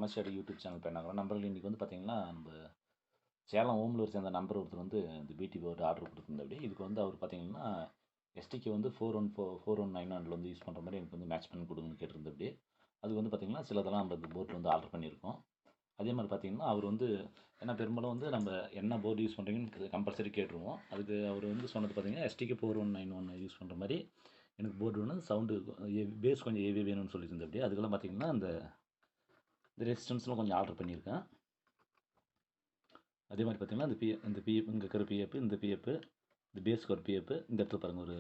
எம்எஸ்ஆடி YouTube channel பண்ணாங்க நம்பர்கள் இன்றைக்கி வந்து பார்த்திங்கன்னா நம்ம சேலம் ஓமலூர் சேர்ந்த நம்பர் ஒருத்தர் வந்து இந்த பிடி போர்டு ஆர்டர் கொடுத்துருந்தாப்படி இதுக்கு வந்து அவர் பார்த்திங்கன்னா எஸ்டிக்கு வந்து 41991 வந்து யூஸ் பண்ணுற மாதிரி எனக்கு வந்து மேட்ச் பண்ணி கொடுங்கன்னு கேட்டிருந்தபடி அதுக்கு வந்து பார்த்திங்கன்னா சிலதெல்லாம் நம்ம இந்த போர்டு வந்து ஆர்டர் பண்ணியிருக்கோம். அதே மாதிரி பார்த்திங்கன்னா அவர் வந்து ஏன்னா பெரும்பாலும் வந்து நம்ம என்ன போர்டு யூஸ் பண்ணுறீங்கன்னு கம்பல்சரி கேட்டுருவோம். அதுக்கு அவர் வந்து சொன்னது பார்த்திங்கன்னா எஸ்டிக்கு 4191 யூஸ் பண்ணுற மாதிரி எனக்கு போர்டு வேணும், சவுண்டு பேஸ் கொஞ்சம் ஏவி வேணும்னு சொல்லியிருந்தபடி அதுக்கெல்லாம் பார்த்திங்கன்னா இந்த ரெசிஸ்டன்ஸ்லாம் கொஞ்சம் ஆர்டர் பண்ணியிருக்கேன். அதே மாதிரி பார்த்திங்கன்னா இந்த பிஎஃப் இங்கே இருக்கிற பிஎஃப் இந்த பேஸ்க்கு ஒரு பிஎஃப் இந்த இடத்துல பாருங்கள் ஒரு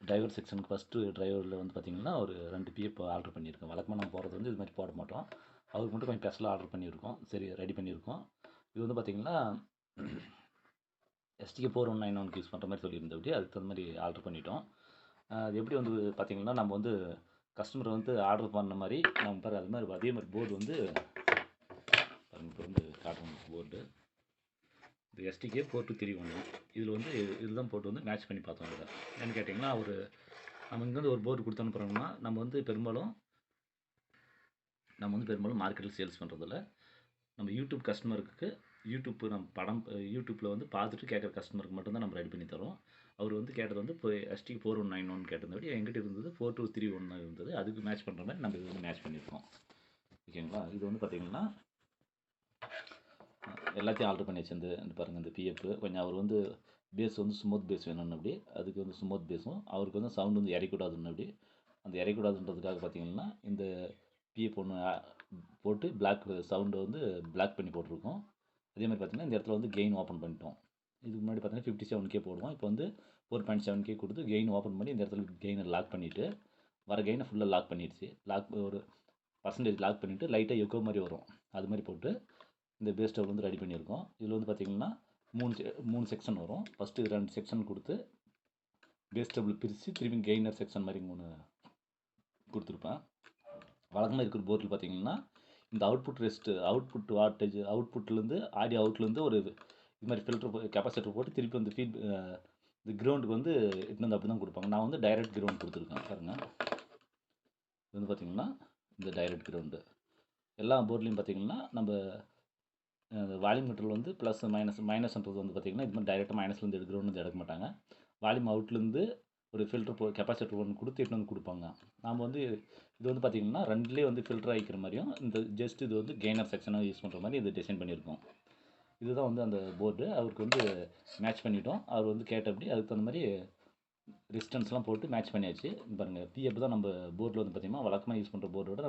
டிரைவர் செக்ஷனுக்கு ஃபஸ்ட்டு டிரைவரில் வந்து பார்த்திங்கன்னா ஒரு 2 பிஎஃப் ஆர்டர் பண்ணியிருக்கேன். வழக்கமாக நம்ம போகிறது வந்து இது மாதிரி போட மாட்டோம். அவருக்கு மட்டும் கொஞ்சம் ஸ்பெஷலாக ஆர்டர் பண்ணியிருக்கோம். சரி ரெடி பண்ணியிருக்கோம். இது வந்து பார்த்திங்கன்னா எஸ்டிக்கு 4191 யூஸ் பண்ணுற மாதிரி சொல்லியிருந்தபடி அதுக்கு தகுந்த மாதிரி ஆர்டர் பண்ணிட்டோம். அது எப்படி வந்து பார்த்திங்கன்னா நம்ம வந்து கஸ்டமர் வந்து ஆர்டர் பண்ண மாதிரி நம்ம அதே மாதிரி போர்டு வந்து இப்போ வந்து காட்டன் போர்டு இது எஸ்டிகே 4231 இதில் வந்து இதில் தான் போட்டு வந்து மேட்ச் பண்ணி பார்த்தோம். இதில் என்னென்னு கேட்டிங்கன்னா நம்ம இங்கேருந்து ஒரு போர்டு கொடுத்து அனுப்புகிறோம்னா நம்ம வந்து பெரும்பாலும் மார்க்கெட்டில் சேல்ஸ் பண்ணுறதில்ல. நம்ம யூடியூப் கஸ்டமருக்கு யூடியூப்பில் வந்து பார்த்துட்டு கேட்குற கஸ்டமருக்கு மட்டும்தான் நம்ம ரெடி பண்ணி தரோம். அவர் வந்து கேட்டது வந்து இப்போ எஸ்டிக்கு 4191 கேட்டதோட எங்கிட்ட இருந்தது 4231 இருந்தது. அதுக்கு மேட்ச் பண்ணுற மாதிரி நம்ம இது வந்து மேட்ச் பண்ணியிருக்கோம். ஓகேங்களா. இது வந்து பார்த்திங்கன்னா எல்லாத்தையும் ஆர்டர் பண்ணி வச்சிருந்து பாருங்கள் இந்த பிஎஃப் கொஞ்சம் அவர் வந்து பேஸ் வந்து ஸ்மூத் பேஸ் வேணும்னு அப்படி அதுக்கு வந்து ஸ்மூத் பேஸும் அவருக்கு வந்து சவுண்டு வந்து இறக்கூடாதுன்னு அப்படி அந்த இறக்கூடாதுன்றதுக்காக பார்த்திங்கன்னா இந்த பிஎஃப் ஒன்று போட்டு பிளாக் சவுண்டை வந்து பிளாக் பண்ணி போட்டிருக்கோம். அதே மாதிரி பார்த்திங்கன்னா இந்த இடத்துல வந்து கெயின் ஓப்பன் பண்ணிட்டோம். இதுக்கு முன்னாடி பார்த்திங்கன்னா 57K போடுவோம். இப்போ வந்து 4.7K கொடுத்து கெயின் ஓப்பன் பண்ணி இந்த இடத்துல கெயினை லாக் பண்ணிவிட்டு வர கெயினை ஃபுல்லாக லாக் பண்ணிடுச்சு. ஒரு பர்சன்டேஜ் லாக் பண்ணிவிட்டு லைட்டாக எக்கோ மாதிரி வரும் அது மாதிரி போட்டு இந்த பேஸ் டபுள் வந்து ரெடி பண்ணியிருக்கோம். இதில் வந்து பார்த்திங்கன்னா 3 செக்ஷன் வரும். ஃபஸ்ட்டு 2 செக்ஷன் கொடுத்து பேஸ் டபுள் பிரித்து திரும்பி கெய்னர் செக்ஷன் மாதிரி 3 கொடுத்துருப்பேன். வழக்கமாக இருக்கிற போர்டில் பார்த்திங்கன்னா இந்த அவுட்புட் வாட்டேஜ் அவுட்புட்லேருந்து ஆடியோ அவுட்லேருந்து ஒரு இது மாதிரி ஃபில்டர் கெப்பாசிட்டர் போட்டு திருப்பி வந்து இந்த கிரவுண்டுக்கு வந்து இட்டு வந்து அப்படி தான் கொடுப்பாங்க. நான் வந்து டைரக்ட் கிரவுண்ட் கொடுத்துருக்கேன் பாருங்கள். இது வந்து பார்த்திங்கன்னா இந்த டைரக்ட் கிரவுண்டு எல்லா போர்ட்லேயும் பார்த்திங்கன்னா நம்ம வால்யூம் மீட்டரில் வந்து ப்ளஸ் மைனஸ்ன்றது வந்து பார்த்திங்கன்னா இது மாதிரி டைரெக்டாக மைனஸ்லேருந்து எடுக்கிறோன்னு எடுக்க மாட்டாங்க. வால்யூம் அவுட்லேருந்து ஒரு ஃபில்டர் கெப்பாசிட்டர் ஒன்று கொடுத்து எட்டு வந்து கொடுப்பாங்க. நாம் வந்து இது வந்து பார்த்திங்கன்னா ரெண்டுலேயே வந்து ஃபில்டர் ஆகிக்கிற மாதிரியும் இந்த ஜஸ்ட் இது வந்து கெய்னர் செக்ஷனாக யூஸ் பண்ணுற மாதிரி இது டிசைன் பண்ணியிருக்கோம். இதுதான் வந்து அந்த போர்டு அவருக்கு வந்து மேட்ச் பண்ணிட்டோம். அவர் வந்து கேட்டபடி அதுக்கு தகுந்த மாதிரி ரெசிஸ்டன்ஸ்லாம் போட்டு மேட்ச் பண்ணியாச்சு. பாருங்கள் பிஎஃப் தான் நம்ம போர்டில் வந்து பார்த்திங்கன்னா வழக்கமாக யூஸ் பண்ணுற போர்டோட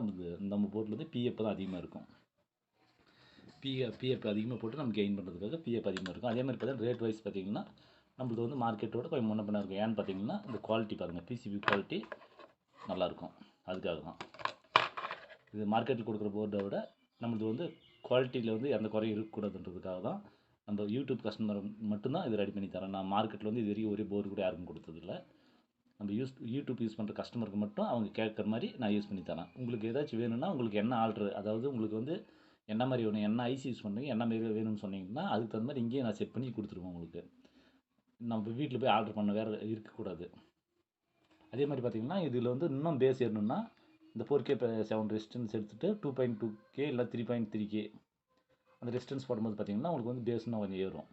நம்ம போர்டில் வந்து பிஎஃப் தான் அதிகமாக இருக்கும். பிஎஃப் அதிகமாக போட்டு நம்ம கெயின் பண்ணுறதுக்காக பிஎஃப் அதிகமாக இருக்கும். அதே மாதிரி பார்த்தீங்கன்னா ரேட் வைஸ் பார்த்திங்கன்னா நம்மளுக்கு வந்து மார்க்கெட்டோட கொஞ்சம் முன்ன பின்னா இருக்கும். ஏன்னு பார்த்திங்கன்னா இந்த குவாலிட்டி பாருங்கள் பிசிபி குவாலிட்டி நல்லாயிருக்கும். அதுக்காக தான் இது மார்க்கெட்டில் கொடுக்குற போர்டை விட நம்மளுக்கு வந்து குவாலிட்டியில் வந்து எந்த குறையும் இருக்கக்கூடாதுன்றதுக்காக தான் நம்ம யூடியூப் கஸ்டமர் மட்டும்தான் இது ரெடி பண்ணி தரேன். நான் மார்க்கெட்டில் வந்து இது வரைக்கும் ஒரே போர்டு கூட யாருக்கும் கொடுத்ததில்ல. நம்ம யூடியூப் யூஸ் பண்ணுற கஸ்டமருக்கு மட்டும் அவங்க கேட்குற மாதிரி நான் யூஸ் பண்ணி தரேன். உங்களுக்கு ஏதாச்சும் வேணும்னா உங்களுக்கு என்ன ஆர்டர் அதாவது உங்களுக்கு வந்து என்ன மாதிரி வேணும் என்ன ஐசி யூஸ் பண்ணுறீங்க என்ன மாதிரி வேணும்னு சொன்னீங்கன்னா அதுக்கு தகுந்த மாதிரி இங்கேயே நான் செட் பண்ணி கொடுத்துருவேன். உங்களுக்கு நம்ம வீட்டில் போய் ஆர்டர் பண்ண வேறு இருக்கக்கூடாது. அதே மாதிரி பார்த்திங்கன்னா இதில் வந்து இன்னும் பேஸ் ஏறணும்னா இந்த 4K7 ரெசிஸ்டன்ஸ் எடுத்துகிட்டு 2.2K இல்லை 3.3K அந்த ரெசிஸ்டன்ஸ் போடும்போது பார்த்திங்கன்னா உங்களுக்கு வந்து பேஸ் இன்னும் கொஞ்சம் ஏறும்.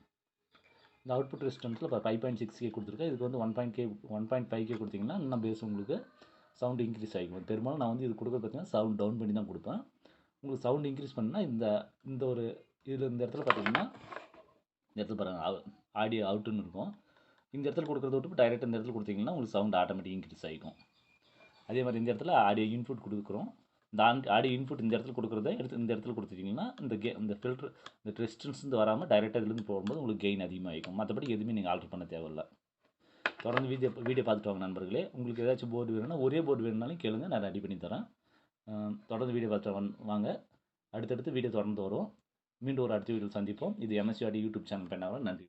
இந்த அவுட்புட் ரெசிஸ்டன்ஸில் இப்போ 5.6K கொடுத்துருக்கேன். இதுக்கு வந்து 1.5K கொடுத்திங்கன்னா இன்னும் பேஸ் உங்களுக்கு சவுண்டு இன்க்ரீஸ் ஆகிக்கும். பெரும்பாலும் நான் வந்து இது கொடுக்க பார்த்திங்கன்னா சவுண்ட் டவுன் பண்ணி தான் கொடுப்பேன். உங்களுக்கு சவுண்ட் இன்க்ரீஸ் பண்ணால் இந்த ஒரு இந்த இடத்துல பார்த்திங்கன்னா இந்த இடத்துல பாருங்கள் ஆடியோ அவுட்டுன்னு இருக்கும். இந்த இடத்துல கொடுக்குறத விட்டு டைரெக்டாக இந்த இடத்துல கொடுத்திங்கன்னா உங்களுக்கு சவுண்ட் ஆட்டோமேட்டிக் இன்க்ரீஸ் ஆகிக்கும். அதே மாதிரி இந்த இடத்துல ஆடியோ இன்புட் கொடுக்குறோம். இந்த ஆடியோ இன்புட் இந்த இடத்துல கொடுக்குறத எடுத்து இந்த இடத்துல கொடுத்துட்டிங்கன்னா இந்த ஃபில்டர் இந்த ரெசிஸ்டன்ஸ் வராமல் டைரெக்டாக இதுலேருந்து போகும்போது உங்களுக்கு கெயின் அதிகமாகிக்கும். மற்றபடி எதுவுமே நீங்கள் ஆல்ட்ரு பண்ண தேவையில்லை. தொடர்ந்து வீடியோ பார்த்துட்டு வாங்க நண்பர்களே. உங்களுக்கு ஏதாச்சும் போர்டு வேணும்னா ஒரே போர்டு வேணும்னாலும் கேளுங்க, நான் ரெடி பண்ணி தரேன். தொடர்ந்து வீடியோ பார்த்துட்டு வாங்க. அடுத்தடுத்து வீடியோ தொடர்ந்து வரும். மீண்டும் ஒரு அடுத்த வீடியோ சந்திப்போம். இது எம்எஸ்ஆடி யூடியூப் சேனல் பண்ணாமல் நன்றி.